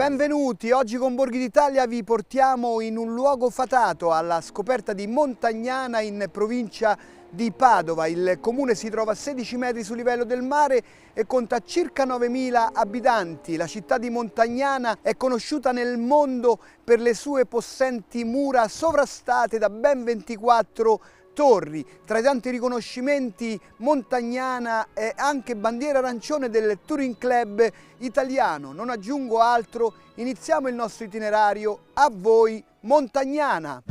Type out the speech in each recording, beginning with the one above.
Benvenuti, oggi con Borghi d'Italia vi portiamo in un luogo fatato alla scoperta di Montagnana in provincia di Padova. Il comune si trova a 16 metri sul livello del mare e conta circa 9.000 abitanti. La città di Montagnana è conosciuta nel mondo per le sue possenti mura sovrastate da ben 24 torri. Tra i tanti riconoscimenti, Montagnana è anche bandiera arancione del Touring Club italiano. Non aggiungo altro, iniziamo il nostro itinerario. A voi Montagnana!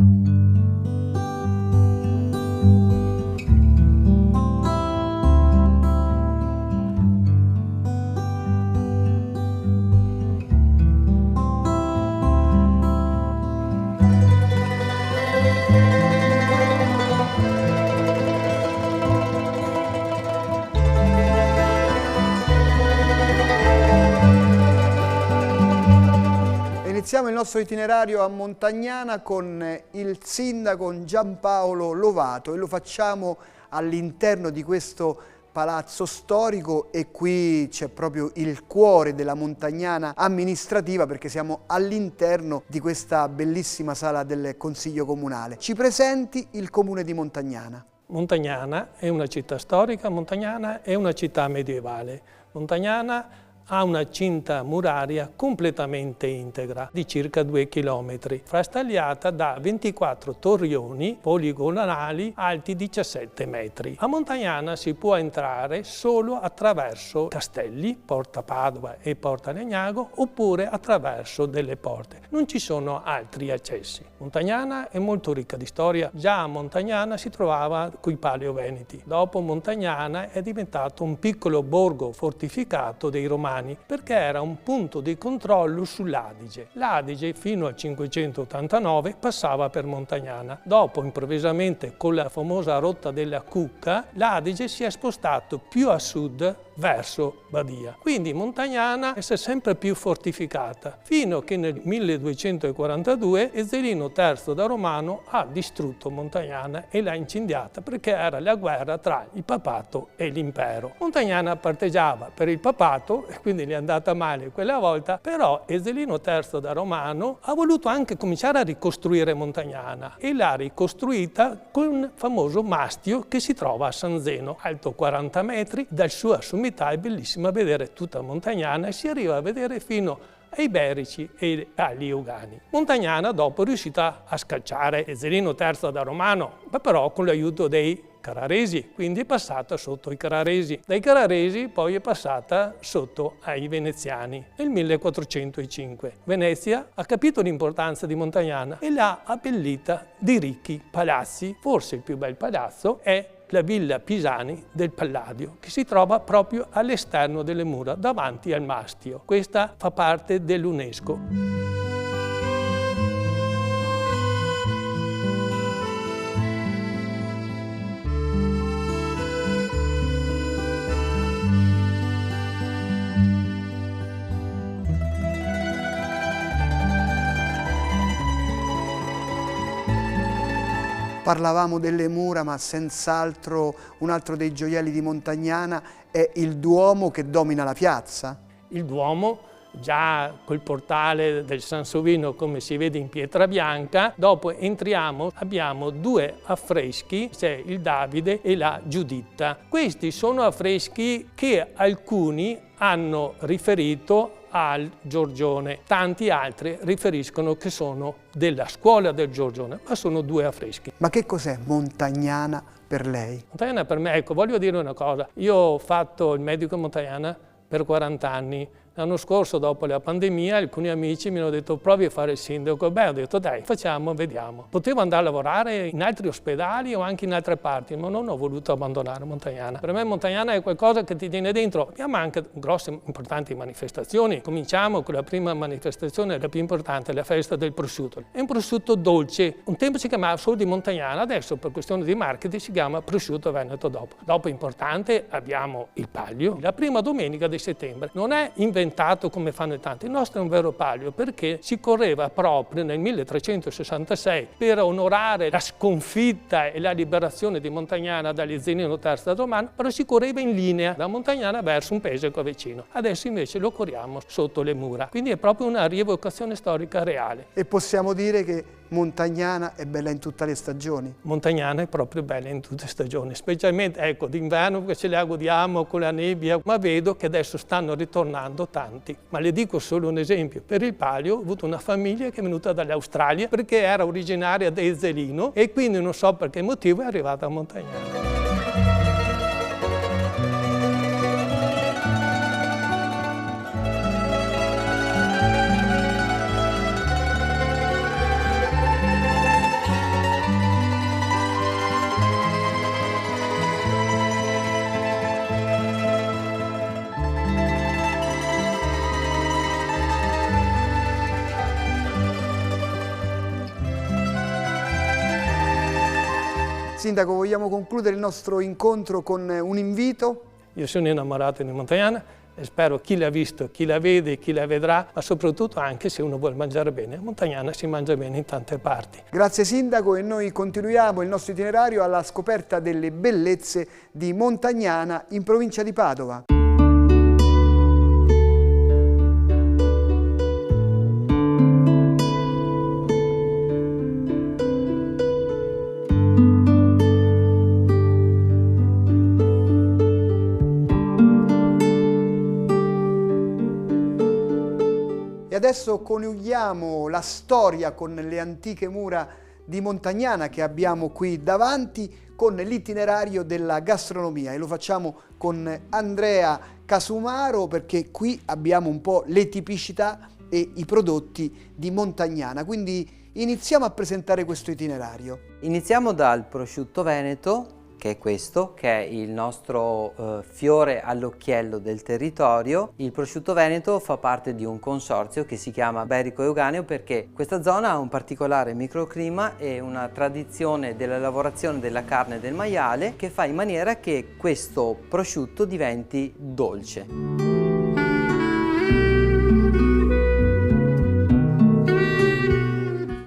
Iniziamo il nostro itinerario a Montagnana con il sindaco Giampaolo Lovato e lo facciamo all'interno di questo palazzo storico e qui c'è proprio il cuore della Montagnana amministrativa perché siamo all'interno di questa bellissima sala del Consiglio Comunale. Ci presenti il comune di Montagnana? Montagnana è una città storica, Montagnana è una città medievale. Montagnana ha una cinta muraria completamente integra di circa 2 km, frastagliata da 24 torrioni poligonali alti 17 metri. A Montagnana si può entrare solo attraverso castelli, Porta Padova e Porta Legnago, oppure attraverso delle porte. Non ci sono altri accessi. Montagnana è molto ricca di storia. Già a Montagnana si trovava coi Paleoveneti. Dopo Montagnana è diventato un piccolo borgo fortificato dei Romani, perché era un punto di controllo sull'Adige. L'Adige fino al 589 passava per Montagnana. Dopo, improvvisamente, con la famosa rotta della Cucca, l'Adige si è spostato più a sud verso Badia. Quindi Montagnana è sempre più fortificata, fino a che nel 1242 Ezzelino III da Romano ha distrutto Montagnana e l'ha incendiata perché era la guerra tra il papato e l'impero. Montagnana parteggiava per il papato e quindi gli è andata male quella volta, però Ezzelino III da Romano ha voluto anche cominciare a ricostruire Montagnana e l'ha ricostruita con un famoso mastio che si trova a San Zeno, alto 40 metri, dal suo sommità è bellissima vedere tutta Montagnana e si arriva a vedere fino ai Berici e agli Eugani. Montagnana dopo è riuscita a scacciare Ezzelino III da Romano, ma però con l'aiuto dei Carraresi, quindi è passata sotto i Carraresi. Dai Carraresi poi è passata sotto ai Veneziani nel 1405. Venezia ha capito l'importanza di Montagnana e l'ha abbellita di ricchi palazzi. Forse il più bel palazzo è la Villa Pisani del Palladio, che si trova proprio all'esterno delle mura, davanti al mastio. Questa fa parte dell'UNESCO. Parlavamo delle mura, ma senz'altro un altro dei gioielli di Montagnana è il Duomo che domina la piazza. Il Duomo, già col portale del Sansovino come si vede in pietra bianca, dopo entriamo, abbiamo due affreschi, c'è il Davide e la Giuditta. Questi sono affreschi che alcuni hanno riferito al Giorgione, tanti altri riferiscono che sono della scuola del Giorgione, ma sono due affreschi. Ma che cos'è Montagnana per lei? Montagnana per me, ecco, voglio dire una cosa, io ho fatto il medico a Montagnana per 40 anni. L'anno scorso, dopo la pandemia, alcuni amici mi hanno detto provi a fare il sindaco. Beh, ho detto dai, facciamo, vediamo. Potevo andare a lavorare in altri ospedali o anche in altre parti, ma non ho voluto abbandonare Montagnana. Per me Montagnana è qualcosa che ti tiene dentro. Abbiamo anche grosse, importanti manifestazioni. Cominciamo con la prima manifestazione, la più importante, la festa del prosciutto. È un prosciutto dolce. Un tempo si chiamava solo di Montagnana, adesso per questione di marketing si chiama prosciutto Veneto dopo. Dopo importante abbiamo il Palio, la prima domenica di settembre. Non è inventato inventato come fanno tanti. Il nostro è un vero palio perché si correva proprio nel 1366 per onorare la sconfitta e la liberazione di Montagnana dall'Ezzelino terzo romano, però si correva in linea da Montagnana verso un paese qua vicino. Adesso invece lo corriamo sotto le mura, quindi è proprio una rievocazione storica reale. E possiamo dire che Montagnana è bella in tutte le stagioni? Montagnana è proprio bella in tutte le stagioni, specialmente ecco d'inverno che ce la godiamo con la nebbia, ma vedo che adesso stanno ritornando tanti. Ma le dico solo un esempio: per il palio ho avuto una famiglia che è venuta dall'Australia perché era originaria di Ezzelino e quindi non so per che motivo è arrivata a Montagnana. Sindaco, vogliamo concludere il nostro incontro con un invito? Io sono innamorato di Montagnana e spero chi l'ha visto, chi la vede, chi la vedrà, ma soprattutto anche se uno vuole mangiare bene. A Montagnana si mangia bene in tante parti. Grazie Sindaco, e noi continuiamo il nostro itinerario alla scoperta delle bellezze di Montagnana in provincia di Padova. E adesso coniughiamo la storia con le antiche mura di Montagnana che abbiamo qui davanti con l'itinerario della gastronomia, e lo facciamo con Andrea Casumaro perché qui abbiamo un po' le tipicità e i prodotti di Montagnana. Quindi iniziamo a presentare questo itinerario. Iniziamo dal prosciutto veneto, che è questo, che è il nostro fiore all'occhiello del territorio. Il prosciutto veneto fa parte di un consorzio che si chiama Berico Euganeo perché questa zona ha un particolare microclima e una tradizione della lavorazione della carne del maiale che fa in maniera che questo prosciutto diventi dolce.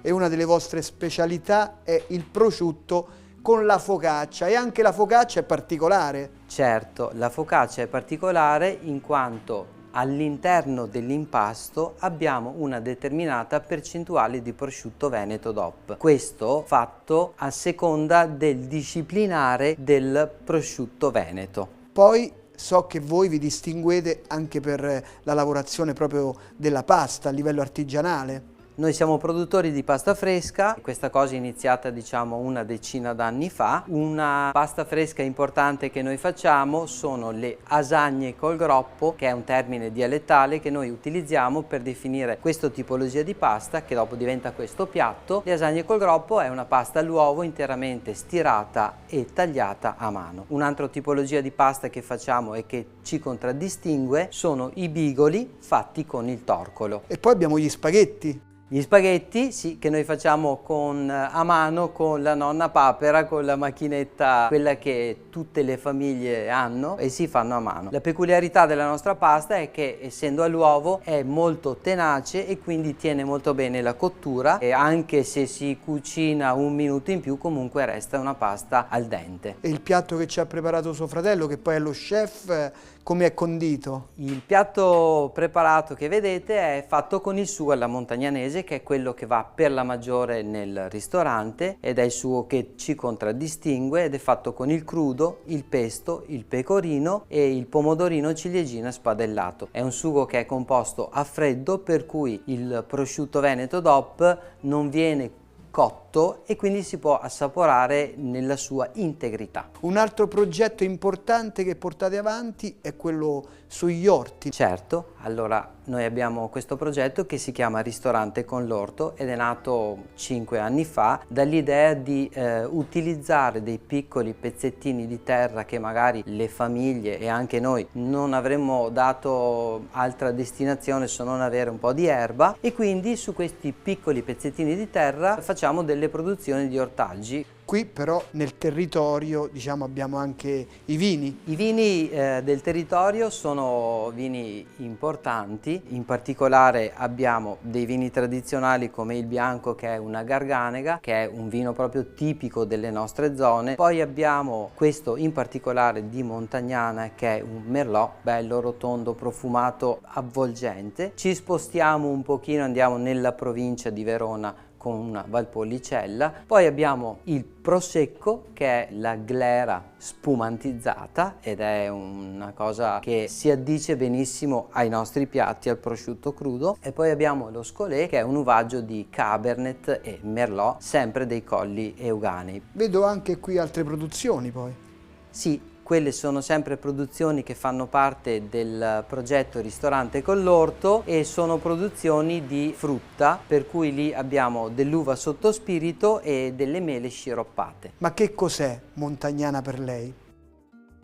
E una delle vostre specialità è il prosciutto con la focaccia, e anche la focaccia è particolare. Certo, la focaccia è particolare in quanto all'interno dell'impasto abbiamo una determinata percentuale di prosciutto veneto DOP. Questo fatto a seconda del disciplinare del prosciutto veneto. Poi so che voi vi distinguete anche per la lavorazione proprio della pasta a livello artigianale. Noi siamo produttori di pasta fresca, questa cosa è iniziata diciamo una decina d'anni fa. Una pasta fresca importante che noi facciamo sono le asagne col groppo, che è un termine dialettale che noi utilizziamo per definire questa tipologia di pasta che dopo diventa questo piatto. Le asagne col groppo è una pasta all'uovo interamente stirata e tagliata a mano. Un'altra tipologia di pasta che facciamo e che ci contraddistingue sono i bigoli fatti con il torcolo. E poi abbiamo gli spaghetti. Gli spaghetti, sì, che noi facciamo a mano con la nonna papera, con la macchinetta, quella che tutte le famiglie hanno, e si fanno a mano. La peculiarità della nostra pasta è che, essendo all'uovo, è molto tenace e quindi tiene molto bene la cottura, e anche se si cucina un minuto in più comunque resta una pasta al dente. E il piatto che ci ha preparato suo fratello, che poi è lo chef, come è condito? Il piatto preparato che vedete è fatto con il sugo alla montagnanese, che è quello che va per la maggiore nel ristorante ed è il sugo che ci contraddistingue, ed è fatto con il crudo, il pesto, il pecorino e il pomodorino ciliegina spadellato. È un sugo che è composto a freddo, per cui il prosciutto veneto DOP non viene cotto e quindi si può assaporare nella sua integrità. Un altro progetto importante che portate avanti è quello sugli orti. Certo, allora noi abbiamo questo progetto che si chiama Ristorante con l'orto ed è nato 5 anni fa dall'idea di utilizzare dei piccoli pezzettini di terra che magari le famiglie e anche noi non avremmo dato altra destinazione se non avere un po' di erba, e quindi su questi piccoli pezzettini di terra facciamo delle produzioni di ortaggi. Qui però nel territorio, diciamo, abbiamo anche i vini. I vini del territorio sono vini importanti, in particolare abbiamo dei vini tradizionali come il bianco, che è una garganega, che è un vino proprio tipico delle nostre zone. Poi abbiamo questo in particolare di Montagnana, che è un merlot bello, rotondo, profumato, avvolgente. Ci spostiamo un pochino, andiamo nella provincia di Verona con una Valpolicella. Poi abbiamo il prosecco, che è la glera spumantizzata, ed è una cosa che si addice benissimo ai nostri piatti, al prosciutto crudo. E poi abbiamo lo scolé, che è un uvaggio di Cabernet e Merlot, sempre dei Colli Euganei. Vedo anche qui altre produzioni poi. Sì, quelle sono sempre produzioni che fanno parte del progetto Ristorante con l'Orto e sono produzioni di frutta, per cui lì abbiamo dell'uva sotto spirito e delle mele sciroppate. Ma che cos'è Montagnana per lei?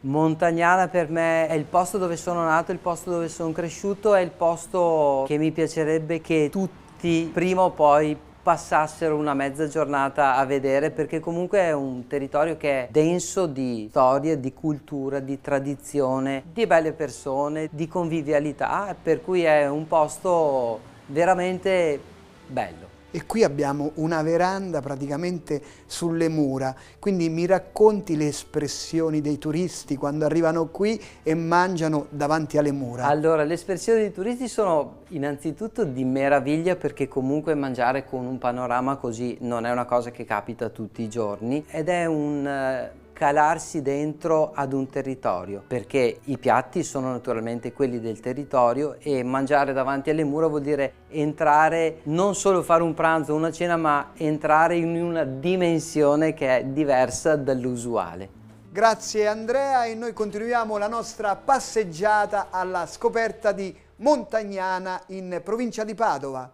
Montagnana per me è il posto dove sono nato, il posto dove sono cresciuto, è il posto che mi piacerebbe che tutti prima o poi passassero una mezza giornata a vedere, perché comunque è un territorio che è denso di storia, di cultura, di tradizione, di belle persone, di convivialità, per cui è un posto veramente bello. E qui abbiamo una veranda praticamente sulle mura, quindi mi racconti le espressioni dei turisti quando arrivano qui e mangiano davanti alle mura? Allora, le espressioni dei turisti sono innanzitutto di meraviglia, perché comunque mangiare con un panorama così non è una cosa che capita tutti i giorni, ed è un calarsi dentro ad un territorio, perché i piatti sono naturalmente quelli del territorio e mangiare davanti alle mura vuol dire entrare, non solo fare un pranzo o una cena, ma entrare in una dimensione che è diversa dall'usuale. Grazie Andrea, e noi continuiamo la nostra passeggiata alla scoperta di Montagnana in provincia di Padova.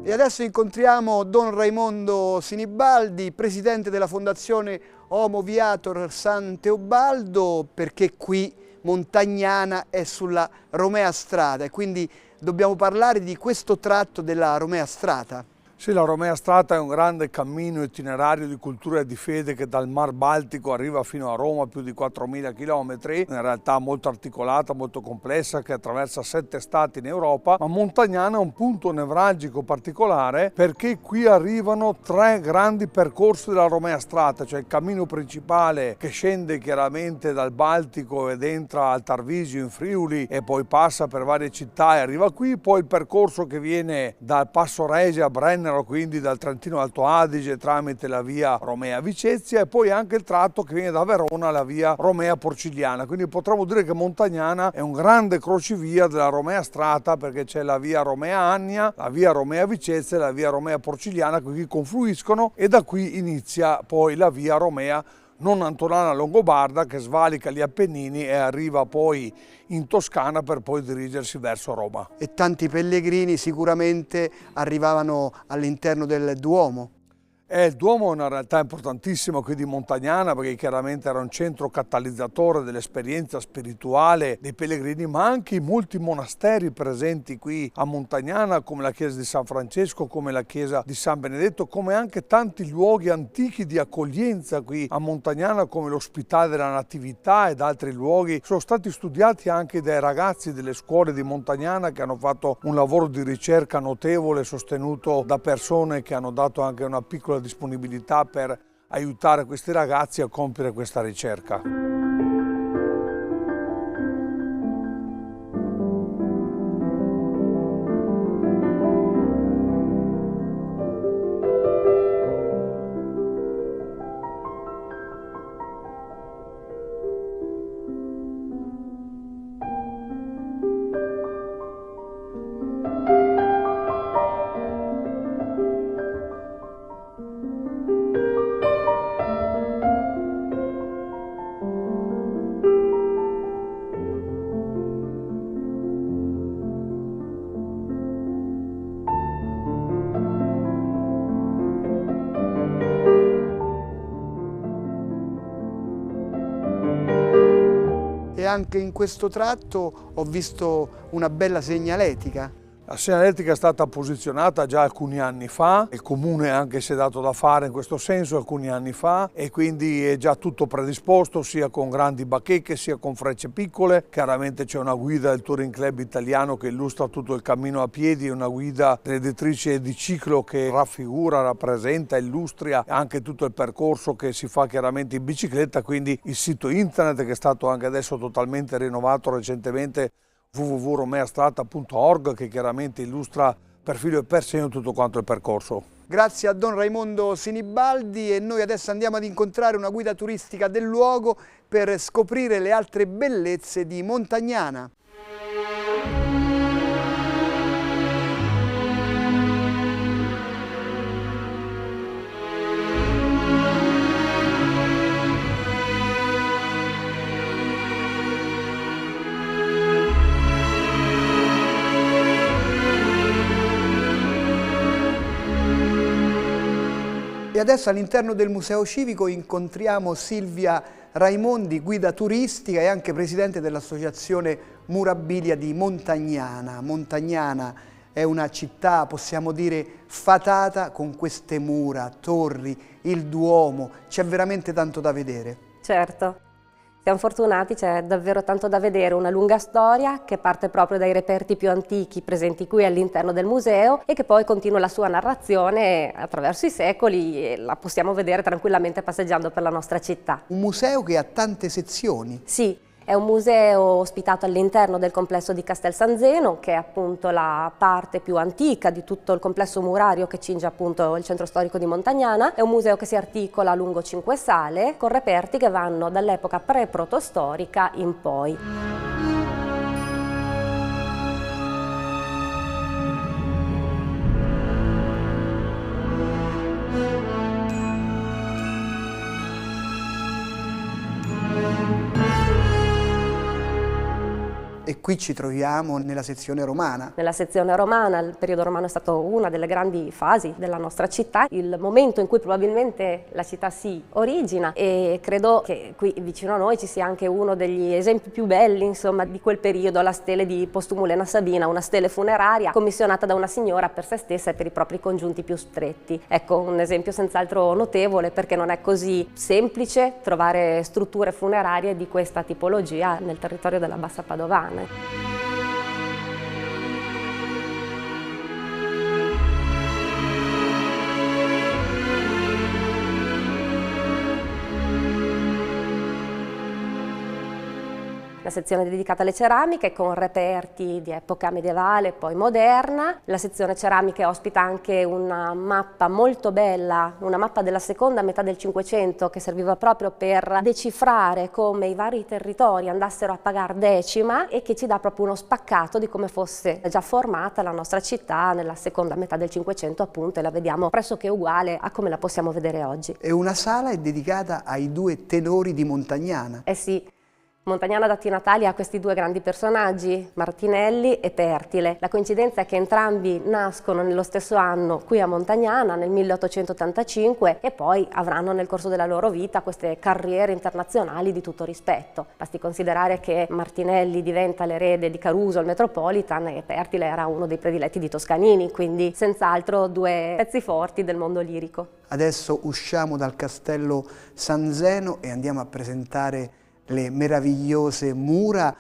E adesso incontriamo Don Raimondo Sinibaldi, presidente della Fondazione Homo Viator San Teobaldo, perché qui Montagnana è sulla Romea Strata e quindi dobbiamo parlare di questo tratto della Romea Strata. Sì, la Romea Strata è un grande cammino itinerario di cultura e di fede che dal Mar Baltico arriva fino a Roma, più di 4.000 chilometri, in realtà molto articolata, molto complessa, che attraversa 7 stati in Europa, ma Montagnana è un punto nevralgico particolare perché qui arrivano 3 grandi percorsi della Romea Strata, cioè il cammino principale che scende chiaramente dal Baltico ed entra al Tarvisio in Friuli e poi passa per varie città e arriva qui, poi il percorso che viene dal Passo Regia a Brennero, quindi dal Trentino Alto Adige tramite la via Romea Vicezia, e poi anche il tratto che viene da Verona, la via Romea Porcigliana. Quindi potremmo dire che Montagnana è un grande crocevia della Romea Strata, perché c'è la via Romea Annia, la via Romea Vicezia e la via Romea Porcigliana, qui confluiscono, e da qui inizia poi la via Romea non Antonana Longobarda, che svalica gli Appennini e arriva poi in Toscana per poi dirigersi verso Roma. E tanti pellegrini sicuramente arrivavano all'interno del Duomo. Il Duomo è una realtà importantissima qui di Montagnana, perché chiaramente era un centro catalizzatore dell'esperienza spirituale dei pellegrini, ma anche i molti monasteri presenti qui a Montagnana, come la chiesa di San Francesco, come la chiesa di San Benedetto, come anche tanti luoghi antichi di accoglienza qui a Montagnana, come l'Ospitale della Natività ed altri luoghi. Sono stati studiati anche dai ragazzi delle scuole di Montagnana, che hanno fatto un lavoro di ricerca notevole, sostenuto da persone che hanno dato anche una piccola disponibilità per aiutare questi ragazzi a compiere questa ricerca. E anche in questo tratto ho visto una bella segnaletica. La segnaletica è stata posizionata già alcuni anni fa, il comune anche si è dato da fare in questo senso alcuni anni fa e quindi è già tutto predisposto sia con grandi bacheche sia con frecce piccole. Chiaramente c'è una guida del Touring Club italiano che illustra tutto il cammino a piedi, una guida dell'editrice di ciclo che raffigura, rappresenta, illustria anche tutto il percorso che si fa chiaramente in bicicletta, quindi il sito internet che è stato anche adesso totalmente rinnovato recentemente, www.romeastrada.org, che chiaramente illustra per filo e per segno tutto quanto il percorso. Grazie a Don Raimondo Sinibaldi, e noi adesso andiamo ad incontrare una guida turistica del luogo per scoprire le altre bellezze di Montagnana. E adesso all'interno del Museo Civico incontriamo Silvia Raimondi, guida turistica e anche presidente dell'associazione Murabilia di Montagnana. Montagnana è una città, possiamo dire, fatata con queste mura, torri, il Duomo, c'è veramente tanto da vedere. Certo. Siamo fortunati, c'è davvero tanto da vedere, una lunga storia che parte proprio dai reperti più antichi presenti qui all'interno del museo e che poi continua la sua narrazione attraverso i secoli e la possiamo vedere tranquillamente passeggiando per la nostra città. Un museo che ha tante sezioni. Sì. È un museo ospitato all'interno del complesso di Castel San Zeno, che è appunto la parte più antica di tutto il complesso murario che cinge appunto il centro storico di Montagnana. È un museo che si articola lungo 5 sale, con reperti che vanno dall'epoca pre-protostorica in poi. E qui ci troviamo nella sezione romana. Nella sezione romana, il periodo romano è stato una delle grandi fasi della nostra città, il momento in cui probabilmente la città si origina, e credo che qui vicino a noi ci sia anche uno degli esempi più belli, insomma, di quel periodo, la stele di Postumulena Sabina, una stele funeraria commissionata da una signora per se stessa e per i propri congiunti più stretti. Ecco, un esempio senz'altro notevole, perché non è così semplice trovare strutture funerarie di questa tipologia nel territorio della Bassa Padovana. La sezione dedicata alle ceramiche con reperti di epoca medievale e poi moderna. La sezione ceramiche ospita anche una mappa molto bella, una mappa della seconda metà del Cinquecento che serviva proprio per decifrare come i vari territori andassero a pagar decima e che ci dà proprio uno spaccato di come fosse già formata la nostra città nella seconda metà del Cinquecento, appunto, e la vediamo pressoché uguale a come la possiamo vedere oggi. E una sala è dedicata ai due tenori di Montagnana. Eh sì. Montagnana dati i natali ha questi due grandi personaggi, Martinelli e Pertile. La coincidenza è che entrambi nascono nello stesso anno qui a Montagnana, nel 1885, e poi avranno nel corso della loro vita queste carriere internazionali di tutto rispetto. Basti considerare che Martinelli diventa l'erede di Caruso al Metropolitan e Pertile era uno dei prediletti di Toscanini, quindi senz'altro due pezzi forti del mondo lirico. Adesso usciamo dal castello San Zeno e andiamo a presentare le meravigliose mura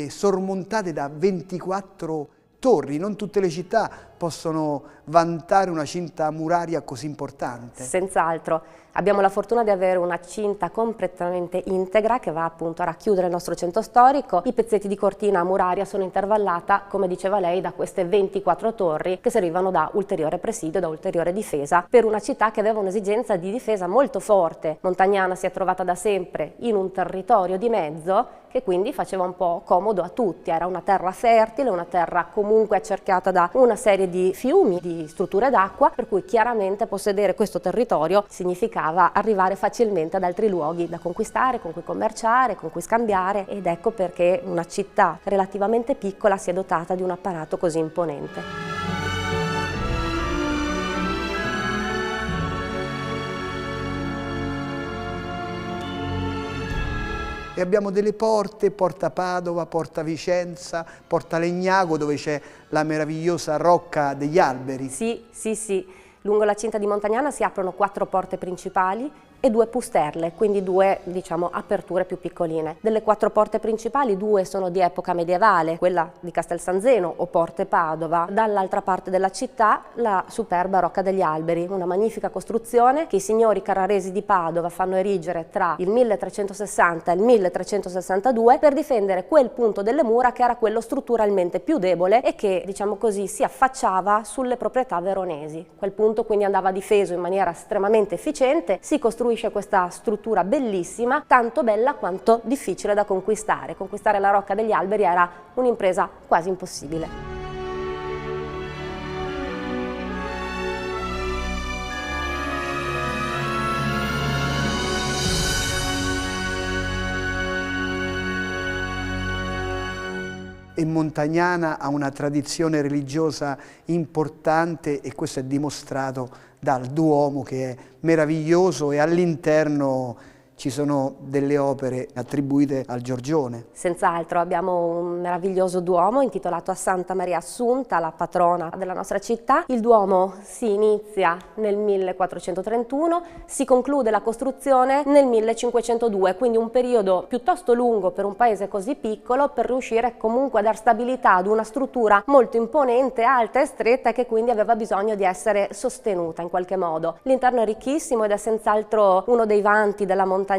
sormontate da 24 torri. Non tutte le città possono vantare una cinta muraria così importante. Senz'altro. Abbiamo la fortuna di avere una cinta completamente integra che va appunto a racchiudere il nostro centro storico. I pezzetti di cortina muraria sono intervallata, come diceva lei, da queste 24 torri che servivano da ulteriore presidio, da ulteriore difesa per una città che aveva un'esigenza di difesa molto forte. Montagnana si è trovata da sempre in un territorio di mezzo che quindi faceva un po' comodo a tutti. Era una terra fertile, una terra comunque accerchiata da una serie di fiumi, di strutture d'acqua, per cui chiaramente possedere questo territorio significava arrivare facilmente ad altri luoghi da conquistare, con cui commerciare, con cui scambiare, ed ecco perché una città relativamente piccola si è dotata di un apparato così imponente. e abbiamo delle porte, Porta Padova, Porta Vicenza, Porta Legnago, dove c'è la meravigliosa Rocca degli Alberi. Sì, sì, sì. Lungo la cinta di Montagnana si aprono 4 porte principali e 2 pusterle, quindi 2, diciamo, aperture più piccoline. Delle 4 porte principali 2 sono di epoca medievale, quella di Castel San Zeno o Porte Padova. Dall'altra parte della città la superba Rocca degli Alberi, una magnifica costruzione che i signori carraresi di Padova fanno erigere tra il 1360 e il 1362 per difendere quel punto delle mura che era quello strutturalmente più debole e che, diciamo così, si affacciava sulle proprietà veronesi. Quel punto quindi andava difeso in maniera estremamente efficiente, si costruisce questa struttura bellissima, tanto bella quanto difficile da conquistare. Conquistare la Rocca degli Alberi era un'impresa quasi impossibile. E Montagnana ha una tradizione religiosa importante e questo è dimostrato dal Duomo, che è meraviglioso, e all'interno ci sono delle opere attribuite al Giorgione. Senz'altro, abbiamo un meraviglioso Duomo intitolato a Santa Maria Assunta, la patrona della nostra città. Il Duomo si inizia nel 1431, si conclude la costruzione nel 1502, quindi un periodo piuttosto lungo per un paese così piccolo, per riuscire comunque a dar stabilità ad una struttura molto imponente, alta e stretta, e che quindi aveva bisogno di essere sostenuta in qualche modo. L'interno è ricchissimo ed è senz'altro uno dei vanti della Montagnana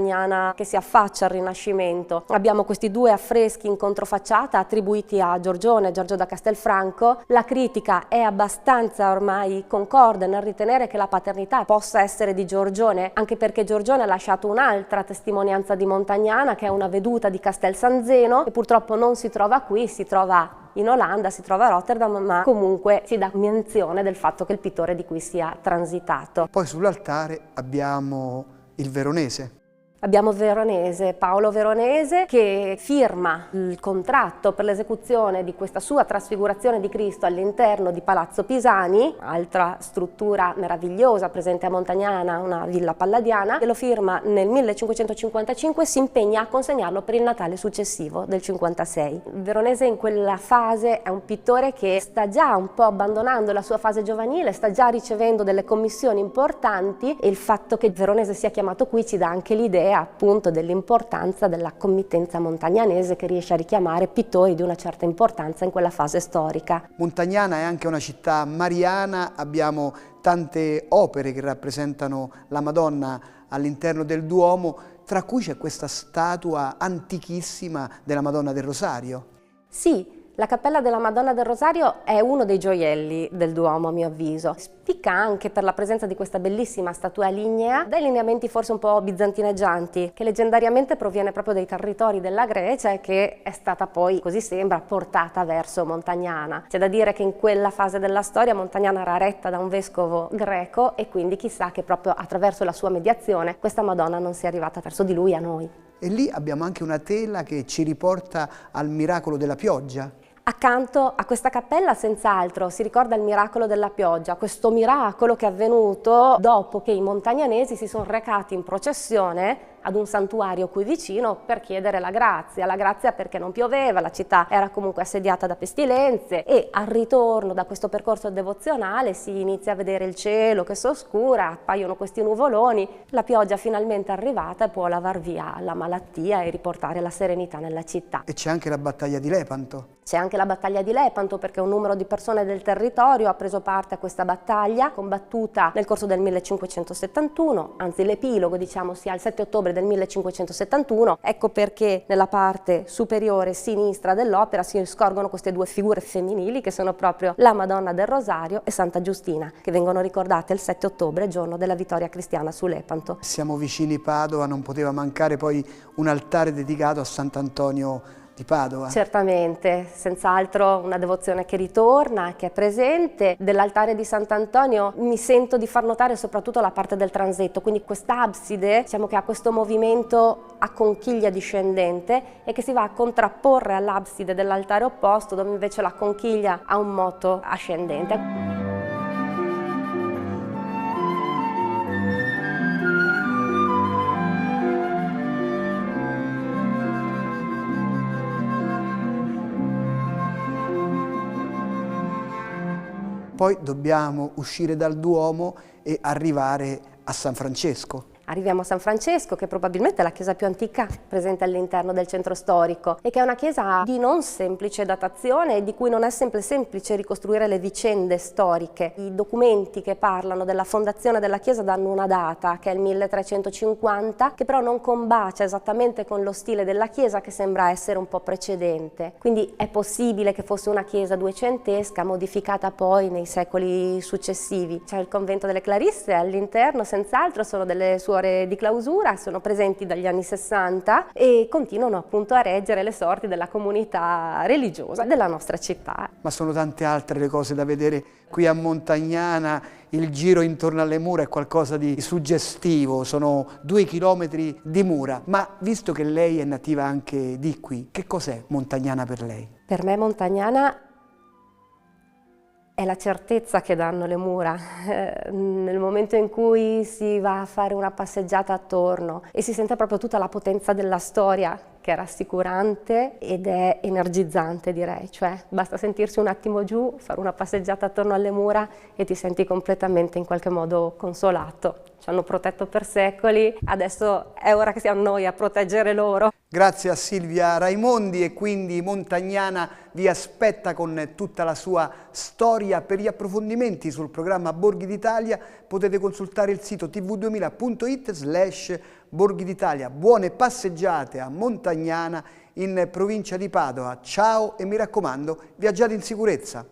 che si affaccia al Rinascimento. Abbiamo questi 2 affreschi in controfacciata attribuiti a Giorgione, Giorgio da Castelfranco. La critica è abbastanza ormai concorde nel ritenere che la paternità possa essere di Giorgione, anche perché Giorgione ha lasciato un'altra testimonianza di Montagnana, che è una veduta di Castel San Zeno, e purtroppo non si trova qui, si trova in Olanda, si trova a Rotterdam, ma comunque si dà menzione del fatto che il pittore di qui sia transitato. Poi sull'altare abbiamo il Veronese. Abbiamo Veronese, Paolo Veronese, che firma il contratto per l'esecuzione di questa sua trasfigurazione di Cristo all'interno di Palazzo Pisani, altra struttura meravigliosa presente a Montagnana, una villa palladiana, e lo firma nel 1555 e si impegna a consegnarlo per il Natale successivo del 56. Veronese in quella fase è un pittore che sta già un po' abbandonando la sua fase giovanile, sta già ricevendo delle commissioni importanti, e il fatto che Veronese sia chiamato qui ci dà anche l'idea appunto dell'importanza della committenza montagnanese, che riesce a richiamare pittori di una certa importanza in quella fase storica. Montagnana è anche una città mariana, abbiamo tante opere che rappresentano la Madonna all'interno del Duomo, tra cui c'è questa statua antichissima della Madonna del Rosario. Sì, la Cappella della Madonna del Rosario è uno dei gioielli del Duomo, a mio avviso. Spicca anche per la presenza di questa bellissima statua lignea, dai lineamenti forse un po' bizantineggianti, che leggendariamente proviene proprio dai territori della Grecia e che è stata poi, così sembra, portata verso Montagnana. C'è da dire che in quella fase della storia Montagnana era retta da un vescovo greco, e quindi chissà che proprio attraverso la sua mediazione questa Madonna non sia arrivata verso di lui, a noi. E lì abbiamo anche una tela che ci riporta al miracolo della pioggia. Accanto a questa cappella senz'altro si ricorda il miracolo della pioggia, questo miracolo che è avvenuto dopo che i montagnanesi si sono recati in processione ad un santuario qui vicino per chiedere la grazia perché non pioveva, la città era comunque assediata da pestilenze, e al ritorno da questo percorso devozionale si inizia a vedere il cielo che si oscura, appaiono questi nuvoloni, la pioggia finalmente è arrivata e può lavar via la malattia e riportare la serenità nella città. E c'è anche la battaglia di Lepanto. C'è anche la battaglia di Lepanto, perché un numero di persone del territorio ha preso parte a questa battaglia, combattuta nel corso del 1571, anzi l'epilogo diciamo sia il 7 ottobre del 1571, ecco perché nella parte superiore sinistra dell'opera si scorgono queste 2 figure femminili che sono proprio la Madonna del Rosario e Santa Giustina, che vengono ricordate il 7 ottobre, giorno della vittoria cristiana su Lepanto. Siamo vicini Padova, non poteva mancare poi un altare dedicato a Sant'Antonio di Padova. Certamente, senz'altro una devozione che ritorna, che è presente. Dell'altare di Sant'Antonio mi sento di far notare soprattutto la parte del transetto, quindi quest'abside diciamo che ha questo movimento a conchiglia discendente e che si va a contrapporre all'abside dell'altare opposto, dove invece la conchiglia ha un moto ascendente. Poi dobbiamo uscire dal Duomo e arrivare a San Francesco. Arriviamo a San Francesco, che probabilmente è la chiesa più antica presente all'interno del centro storico e che è una chiesa di non semplice datazione e di cui non è sempre semplice ricostruire le vicende storiche. I documenti che parlano della fondazione della chiesa danno una data, che è il 1350, che però non combacia esattamente con lo stile della chiesa, che sembra essere un po' precedente. Quindi è possibile che fosse una chiesa duecentesca, modificata poi nei secoli successivi. C'è il convento delle Clarisse all'interno, senz'altro sono delle suore di clausura, sono presenti dagli anni 60 e continuano appunto a reggere le sorti della comunità religiosa della nostra città. Ma sono tante altre le cose da vedere qui a Montagnana. Il giro intorno alle mura è qualcosa di suggestivo, sono 2 chilometri di mura. Ma visto che lei è nativa anche di qui, che cos'è Montagnana per lei? Per me Montagnana è la certezza che danno le mura. Nel momento in cui si va a fare una passeggiata attorno e si sente proprio tutta la potenza della storia, che è rassicurante ed è energizzante, direi. Cioè basta sentirsi un attimo giù, fare una passeggiata attorno alle mura e ti senti completamente in qualche modo consolato. Ci hanno protetto per secoli, adesso è ora che siamo noi a proteggere loro. Grazie a Silvia Raimondi, e quindi Montagnana vi aspetta con tutta la sua storia. Per gli approfondimenti sul programma Borghi d'Italia potete consultare il sito tv2000.it/Borghi d'Italia. Buone passeggiate a Montagnana in provincia di Padova. Ciao e mi raccomando, viaggiate in sicurezza.